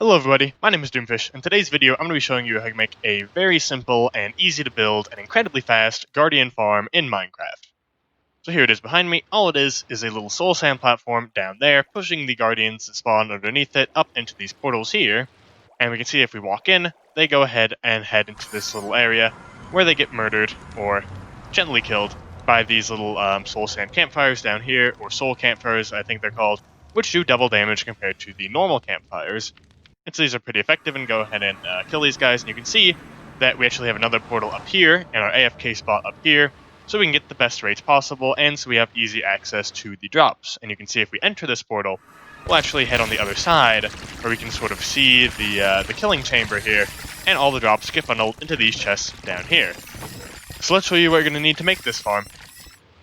Hello everybody, my name is Doomfish. In today's video, I'm going to be showing you how to make a very simple and easy to build and incredibly fast Guardian farm in Minecraft. So here it is behind me. All it is a little soul sand platform down there, pushing the Guardians that spawn underneath it up into these portals here. And we can see if we walk in, they go ahead and head into this little area where they get murdered or gently killed by these little soul sand campfires down here, or soul campfires I think they're called, which do double damage compared to the normal campfires. And so these are pretty effective, and go ahead and kill these guys. And you can see that we actually have another portal up here and our AFK spot up here, so we can get the best rates possible, and so we have easy access to the drops. And you can see if we enter this portal, we'll actually head on the other side, where we can sort of see the killing chamber here, and all the drops get funneled into these chests down here. So let's show you what you're going to need to make this farm.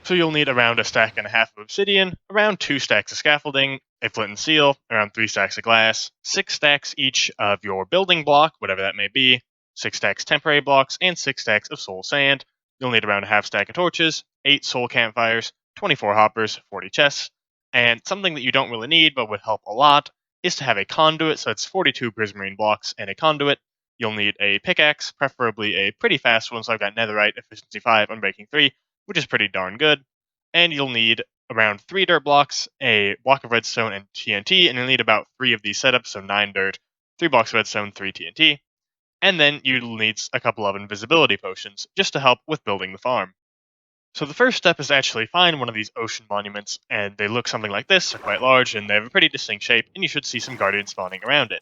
So you'll need around a stack and a half of obsidian, around 2 stacks of scaffolding, a flint and steel, around 3 stacks of glass, 6 stacks each of your building block, whatever that may be, 6 stacks temporary blocks, and 6 stacks of soul sand. You'll need around a half stack of torches, 8 soul campfires, 24 hoppers, 40 chests, and something that you don't really need but would help a lot is to have a conduit, so it's 42 prismarine blocks and a conduit. You'll need a pickaxe, preferably a pretty fast one, so I've got netherite, efficiency 5, unbreaking 3, which is pretty darn good. And you'll need around 3 dirt blocks, a block of redstone and TNT, and you'll need about 3 of these setups, so 9 dirt, 3 blocks of redstone, 3 TNT. And then you'll need a couple of invisibility potions, just to help with building the farm. So the first step is to actually find one of these ocean monuments, and they look something like this, they're quite large, and they have a pretty distinct shape, and you should see some guardians spawning around it.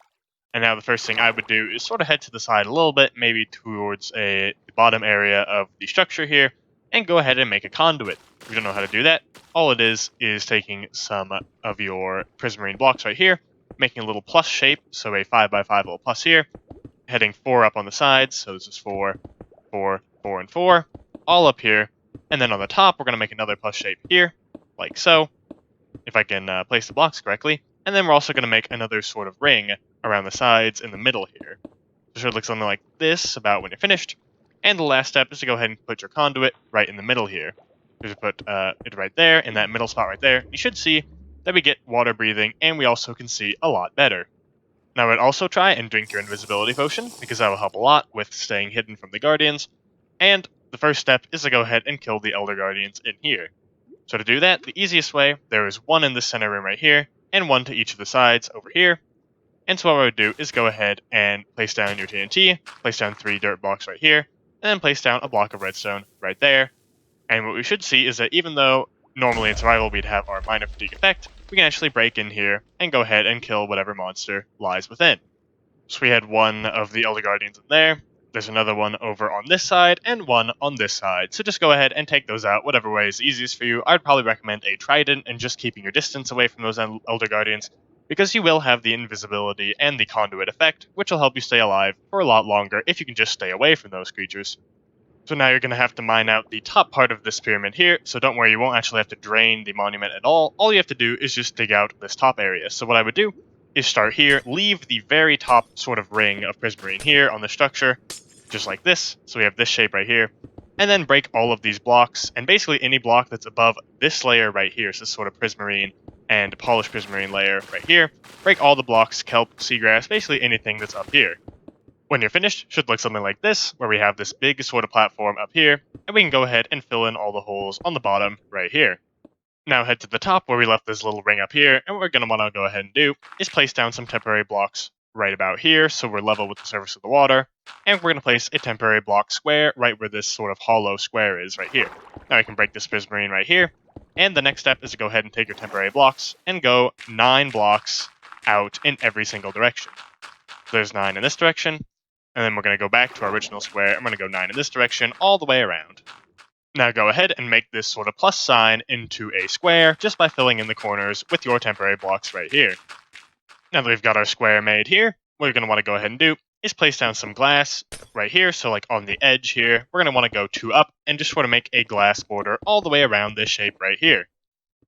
And now the first thing I would do is sort of head to the side a little bit, maybe towards the bottom area of the structure here, and go ahead and make a conduit. If you don't know how to do that, all it is taking some of your prismarine blocks right here, making a little plus shape, so a 5x5 little plus here, heading 4 up on the sides, so this is 4, 4, 4, and 4, all up here, and then on the top we're going to make another plus shape here, like so, if I can place the blocks correctly, and then we're also going to make another sort of ring around the sides in the middle here. So it should look something like this about when you're finished. And the last step is to go ahead and put your conduit right in the middle here. Just put it right there, in that middle spot right there. You should see that we get water breathing, and we also can see a lot better. Now I'd also try and drink your invisibility potion, because that will help a lot with staying hidden from the guardians. And the first step is to go ahead and kill the elder guardians in here. So to do that, the easiest way, there is 1 in the center room right here, and 1 to each of the sides over here. And so what I would do is go ahead and place down your TNT, place down 3 dirt blocks right here, and then place down a block of redstone right there. And what we should see is that even though normally in survival we'd have our minor fatigue effect, we can actually break in here and go ahead and kill whatever monster lies within. So we had 1 of the Elder Guardians in there, there's another one over on this side, and 1 on this side. So just go ahead and take those out, whatever way is easiest for you. I'd probably recommend a trident and just keeping your distance away from those Elder Guardians, because you will have the invisibility and the conduit effect, which will help you stay alive for a lot longer if you can just stay away from those creatures. So now you're going to have to mine out the top part of this pyramid here, so don't worry, you won't actually have to drain the monument at all. All you have to do is just dig out this top area. So what I would do is start here, leave the very top sort of ring of prismarine here on the structure, just like this, so we have this shape right here, and then break all of these blocks, and basically any block that's above this layer right here, so this sort of prismarine and polished prismarine layer right here, break all the blocks, kelp, seagrass, basically anything that's up here. When you're finished, it should look something like this, where we have this big sort of platform up here, and we can go ahead and fill in all the holes on the bottom right here. Now head to the top where we left this little ring up here, and what we're going to want to go ahead and do is place down some temporary blocks right about here, so we're level with the surface of the water, and we're going to place a temporary block square right where this sort of hollow square is right here. Now I can break this prismarine right here, and the next step is to go ahead and take your temporary blocks and go 9 blocks out in every single direction. There's 9 in this direction, and then we're going to go back to our original square, I'm going to go 9 in this direction all the way around. Now go ahead and make this sort of plus sign into a square just by filling in the corners with your temporary blocks right here. Now that we've got our square made here, what you're going to want to go ahead and do is place down some glass right here, so like on the edge here, we're going to want to go 2 up and just sort of make a glass border all the way around this shape right here.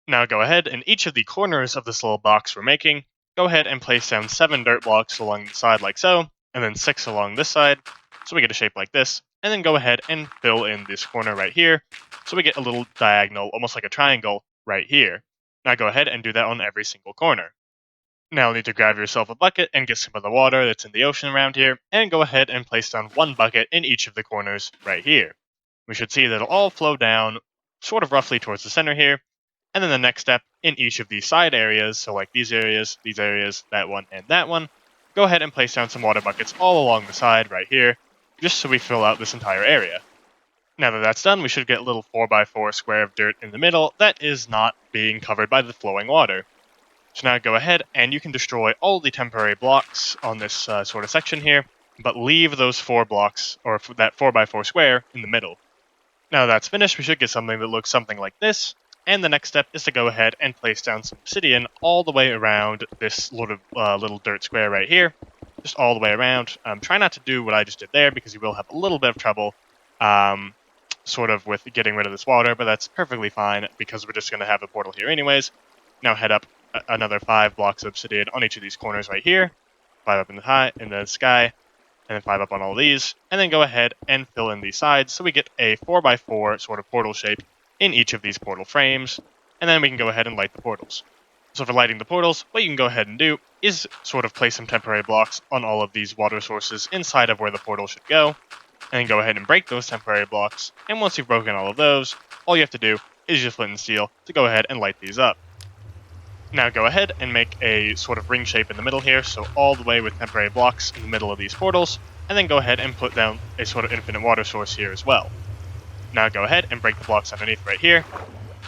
Now go ahead and each of the corners of this little box we're making, go ahead and place down 7 dirt blocks along the side like so, and then 6 along this side, so we get a shape like this, and then go ahead and fill in this corner right here, so we get a little diagonal, almost like a triangle, right here. Now go ahead and do that on every single corner. Now you'll need to grab yourself a bucket and get some of the water that's in the ocean around here, and go ahead and place down one bucket in each of the corners right here. We should see that it'll all flow down sort of roughly towards the center here, and then the next step in each of these side areas, so like these areas, that one, go ahead and place down some water buckets all along the side right here, just so we fill out this entire area. Now that that's done, we should get a little 4x4 square of dirt in the middle that is not being covered by the flowing water. So now go ahead and you can destroy all the temporary blocks on this sort of section here, but leave those 4 blocks, or that 4x4 square, in the middle. Now that that's finished, we should get something that looks something like this, and the next step is to go ahead and place down some obsidian all the way around this little dirt square right here, just all the way around. Try not to do what I just did there, because you will have a little bit of trouble sort of with getting rid of this water, but that's perfectly fine, because we're just going to have the portal here anyways. Now head up another 5 blocks of obsidian on each of these corners right here, 5 up in the sky, and then 5 up on all these, and then go ahead and fill in these sides so we get a 4x4 sort of portal shape in each of these portal frames, and then we can go ahead and light the portals. So for lighting the portals, what you can go ahead and do is sort of place some temporary blocks on all of these water sources inside of where the portal should go, and then go ahead and break those temporary blocks, and once you've broken all of those, all you have to do is use flint and steel to go ahead and light these up. Now go ahead and make a sort of ring shape in the middle here, so all the way with temporary blocks in the middle of these portals, and then go ahead and put down a sort of infinite water source here as well. Now go ahead and break the blocks underneath right here,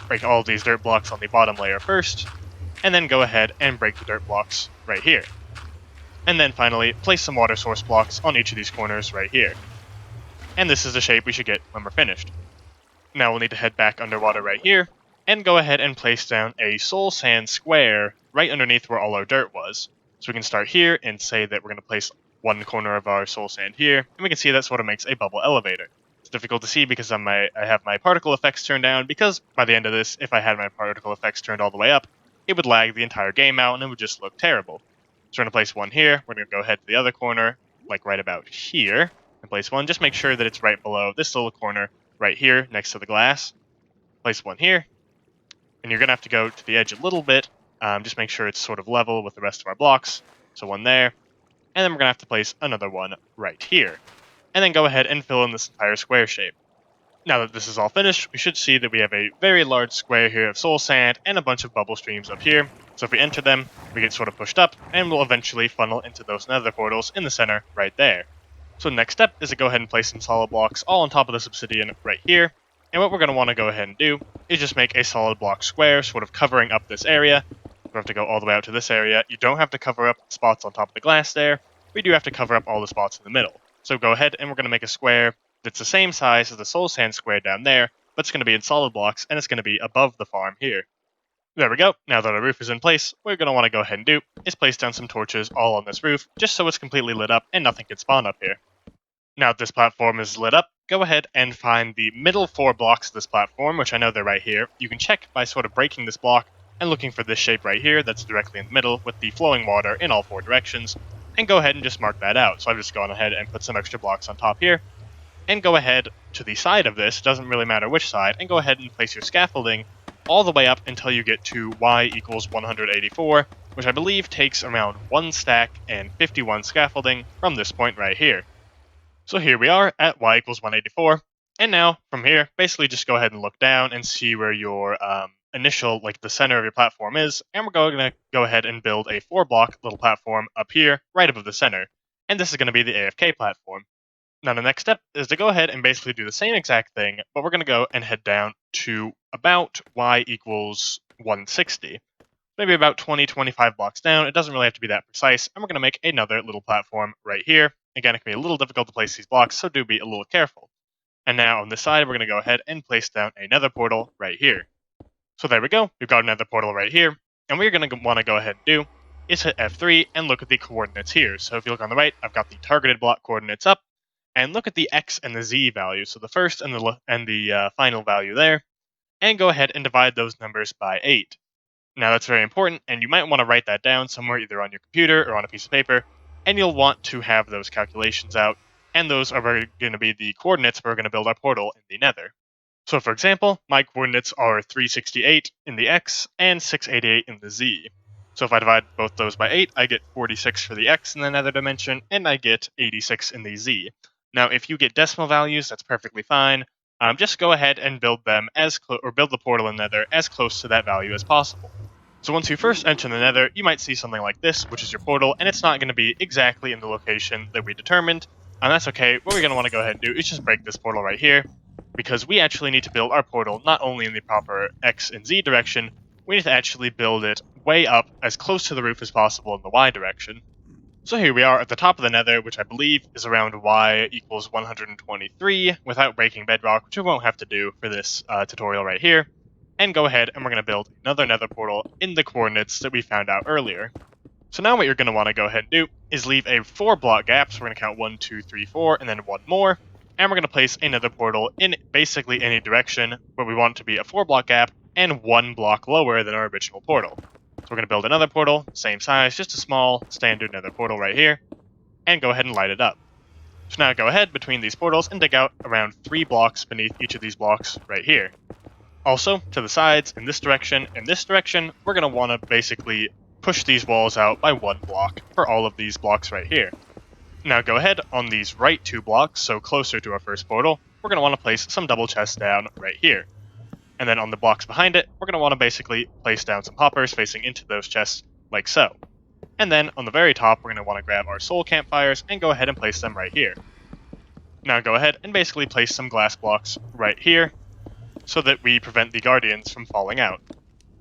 break all of these dirt blocks on the bottom layer first, and then go ahead and break the dirt blocks right here. And then finally, place some water source blocks on each of these corners right here. And this is the shape we should get when we're finished. Now we'll need to head back underwater right here, and go ahead and place down a soul sand square right underneath where all our dirt was. So we can start here and say that we're going to place one corner of our soul sand here, and we can see that sort of makes a bubble elevator. It's difficult to see because I have my particle effects turned down, because by the end of this, if I had my particle effects turned all the way up, it would lag the entire game out and it would just look terrible. So we're going to place one here, we're going to go ahead to the other corner, like right about here, and place one. Just make sure that it's right below this little corner right here next to the glass. Place one here, and you're going to have to go to the edge a little bit, just make sure it's sort of level with the rest of our blocks. So one there, and then we're going to have to place another one right here, and then go ahead and fill in this entire square shape. Now that this is all finished, we should see that we have a very large square here of soul sand and a bunch of bubble streams up here. So if we enter them, we get sort of pushed up, and we'll eventually funnel into those nether portals in the center right there. So the next step is to go ahead and place some solid blocks all on top of this obsidian right here. And what we're going to want to go ahead and do is just make a solid block square, sort of covering up this area. We have to go all the way out to this area. You don't have to cover up spots on top of the glass there. We do have to cover up all the spots in the middle. So go ahead and we're going to make a square that's the same size as the soul sand square down there, but it's going to be in solid blocks, and it's going to be above the farm here. There we go. Now that our roof is in place, what we're going to want to go ahead and do is place down some torches all on this roof, just so it's completely lit up and nothing can spawn up here. Now that this platform is lit up, go ahead and find the middle 4 blocks of this platform, which I know they're right here. You can check by sort of breaking this block and looking for this shape right here that's directly in the middle with the flowing water in all 4 directions, and go ahead and just mark that out. So I've just gone ahead and put some extra blocks on top here, and go ahead to the side of this, doesn't really matter which side, and go ahead and place your scaffolding all the way up until you get to y equals 184, which I believe takes around 1 stack and 51 scaffolding from this point right here. So here we are at y equals 184, and now from here, basically just go ahead and look down and see where your initial, like the center of your platform is, and we're going to go ahead and build a 4-block little platform up here, right above the center, and this is going to be the AFK platform. Now the next step is to go ahead and basically do the same exact thing, but we're going to go and head down to about y equals 160. Maybe about 20-25 blocks down. It doesn't really have to be that precise, and we're going to make another little platform right here. Again, it can be a little difficult to place these blocks, so do be a little careful. And now on this side, we're going to go ahead and place down a nether portal right here. So there we go. We've got another portal right here, and what you're going to want to go ahead and do is hit F3 and look at the coordinates here. So if you look on the right, I've got the targeted block coordinates up, and look at the X and the Z values, so the first and the final value there, and go ahead and divide those numbers by 8. Now that's very important, and you might want to write that down somewhere either on your computer or on a piece of paper, and you'll want to have those calculations out, and those are going to be the coordinates we're going to build our portal in the nether. So for example, my coordinates are 368 in the X and 688 in the Z. So if I divide both those by 8, I get 46 for the x in the nether dimension, and I get 86 in the z. Now, if you get decimal values, that's perfectly fine. Just go ahead and build them build the portal in nether as close to that value as possible. So once you first enter the nether, you might see something like this, which is your portal, and it's not going to be exactly in the location that we determined, and that's okay. What we're going to want to go ahead and do is just break this portal right here, because we actually need to build our portal not only in the proper x and z direction, we need to actually build it way up as close to the roof as possible in the y direction. So here we are at the top of the nether, which I believe is around y equals 123 without breaking bedrock, which we won't have to do for this tutorial right here. And go ahead and we're going to build another nether portal in the coordinates that we found out earlier. So now what you're going to want to go ahead and do is leave a 4-block gap, so we're going to count 1, 2, 3, 4, and then one more. And we're going to place another portal in basically any direction, but we want it to be a 4-block gap and 1 block lower than our original portal. So we're going to build another portal, same size, just a small, standard nether portal right here, and go ahead and light it up. So now go ahead between these portals and dig out around 3 blocks beneath each of these blocks right here. Also, to the sides, in this direction, we're going to want to basically push these walls out by 1 block for all of these blocks right here. Now go ahead on these right 2 blocks, so closer to our first portal, we're going to want to place some double chests down right here. And then on the blocks behind it, we're going to want to basically place down some hoppers facing into those chests, like so. And then on the very top, we're going to want to grab our soul campfires and go ahead and place them right here. Now go ahead and basically place some glass blocks right here, so that we prevent the guardians from falling out.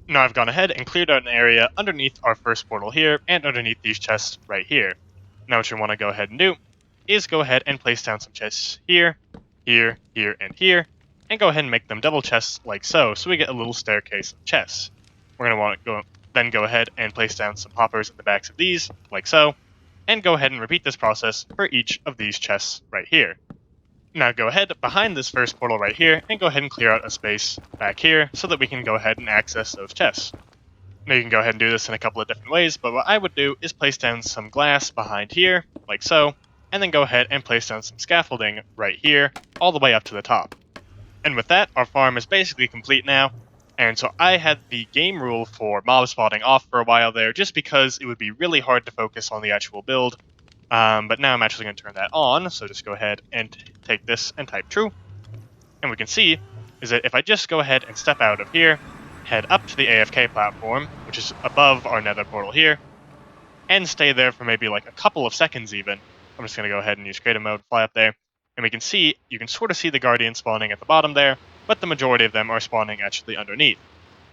Now I've gone ahead and cleared out an area underneath our first portal here, and underneath these chests right here. Now what you want to go ahead and do is go ahead and place down some chests here, here, here, and here, and go ahead and make them double chests like so we get a little staircase of chests. We're going to want to then go ahead and place down some hoppers at the backs of these, like so, and go ahead and repeat this process for each of these chests right here. Now go ahead behind this first portal right here and go ahead and clear out a space back here so that we can go ahead and access those chests. Now you can go ahead and do this in a couple of different ways, but what I would do is place down some glass behind here, like so, and then go ahead and place down some scaffolding right here, all the way up to the top. And with that, our farm is basically complete now, and so I had the game rule for mob spawning off for a while there, just because it would be really hard to focus on the actual build. But now I'm actually going to turn that on, so just go ahead and take this and type true. And we can see is that if I just go ahead and step out of here, head up to the AFK platform, which is above our nether portal here, and stay there for maybe like a couple of seconds even. I'm just going to go ahead and use creative mode, fly up there, and we can see, you can sort of see the guardians spawning at the bottom there, but the majority of them are spawning actually underneath.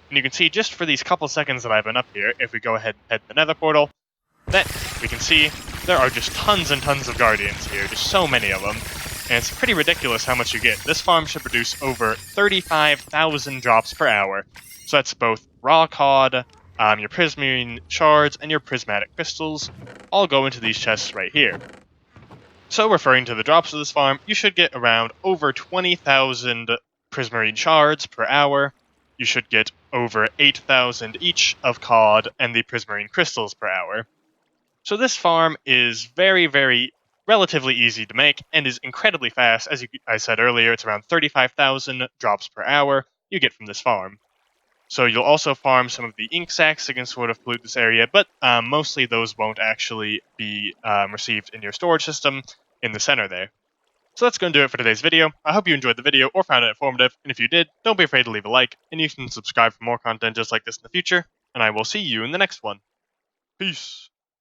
And you can see just for these couple seconds that I've been up here, if we go ahead and head to the nether portal, that we can see there are just tons and tons of guardians here, just so many of them, and it's pretty ridiculous how much you get. This farm should produce over 35,000 drops per hour, so that's both raw cod, your prismarine shards, and your prismatic crystals, all go into these chests right here. So referring to the drops of this farm, you should get around over 20,000 prismarine shards per hour, you should get over 8,000 each of cod and the prismarine crystals per hour. So this farm is very relatively easy to make and is incredibly fast. As I said earlier, it's around 35,000 drops per hour you get from this farm. So you'll also farm some of the ink sacs that can sort of pollute this area, but mostly those won't actually be received in your storage system in the center there. So that's going to do it for today's video. I hope you enjoyed the video or found it informative, and if you did, don't be afraid to leave a like, and you can subscribe for more content just like this in the future, and I will see you in the next one. Peace!